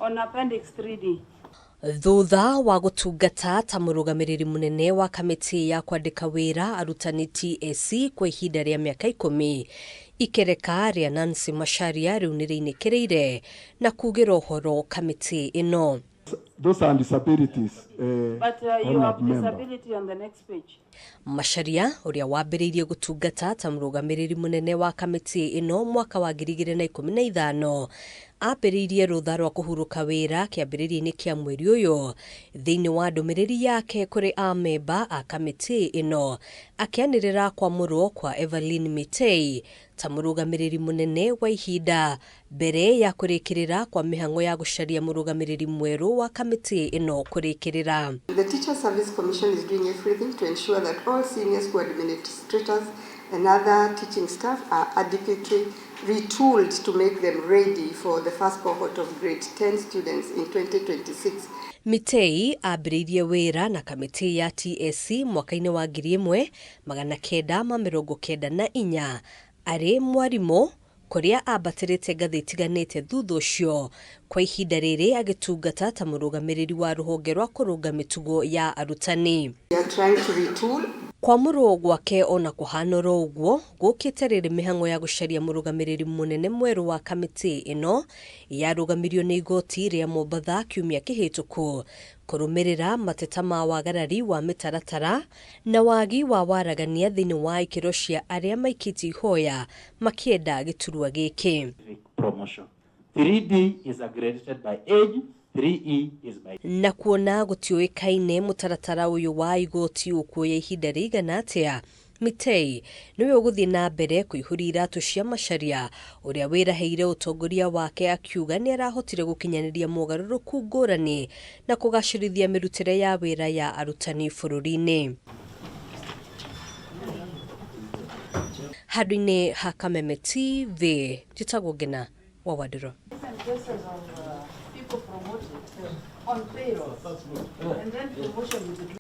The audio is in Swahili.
On Appendix 3D. Thutha wa gutungata ta murugamiriri munene wa kamiti ya kwandika wira arutani TSC kwa ihinda rĩa mĩaka 10, ikereka rĩa Nancy MACHARIA riu nĩrĩinĩkĩrĩire na kugira uhoro kamiti ino. Those are disabilities. But you have disability on the next page. MACHARIA uria wambĩrĩirie gutungata ta murugamiriri munene wa kamiti ino mwaka wa 2015 ambĩrĩirie rũtha rwa kũhuruka wĩra kĩambĩrĩria-inĩ kĩa mweri ũyũ thĩinĩ wa ndũmĩrĩri yake kũrĩ amemba a kamiti ino akĩanĩrĩra kwamũrwo kwa Evaleen Mitei ta mũrũgamĩrĩri munene wa ihinda mbere ya kũrĩkĩrĩra kwa mĩhang'o ya gũcaria mũrũgamĩrĩri mwerũ wa kamiti ino kũrĩkĩrĩra. The Teacher Service Commission is doing everything to ensure that all senior school administrators and other teaching staff are adequately retooled to make them ready for the first cohort of grade 10 students in 2026. Mitei ambĩrĩirie wĩra na kamiti ya TSC mwaka-inĩ wa 1994 arĩ mwarimũ kũrĩa ambatĩrĩte ngathĩ itiganĩte thutha ũcio kwa ihinda rĩrĩ agĩtungata ta mũrũgamĩrĩri wa rũhonge rwa kũrũnga mĩtugo ya arutani. We are trying to retool. Kwamũrwo gwake ona kũhanora ũguo gũkĩte rĩrĩ mĩhang'o ya gũcaria mũrũgamĩrĩri munene mwerũ wa kamiti ĩno yarũgamirio nĩ igoti rĩa Mombatha kiumia kĩhĩtũku kũrũmĩrĩra mateta ma wagarari wa mĩtaratara na wagi wa waragania thĩinĩ wa ikĩro cia arĩa maikĩtie ihoya makĩenda gĩturwa gĩkĩ. Promotion. 3D is accredited by age, 3E is by... Na kuona gũtiũĩkaine mũtaratara ũyũ wa igoti ũkuoya ihinda rĩigana atĩa, Mitei nĩwe ũgũthiĩ na mbere kũihũria iratũ cia MACHARIA ũrĩa wĩraheire ũtongoria wake akiuga nĩ arahotire gũkinyanĩria mogarũrũku ngũrani na kũgacĩrithia mĩrutĩre ya wĩra ya arutani bũrũri-inĩ. Handũ-inĩ ha Kameme TV, njĩtagwo Ngina wa Wadĩro. People promoted on payroll and then promotion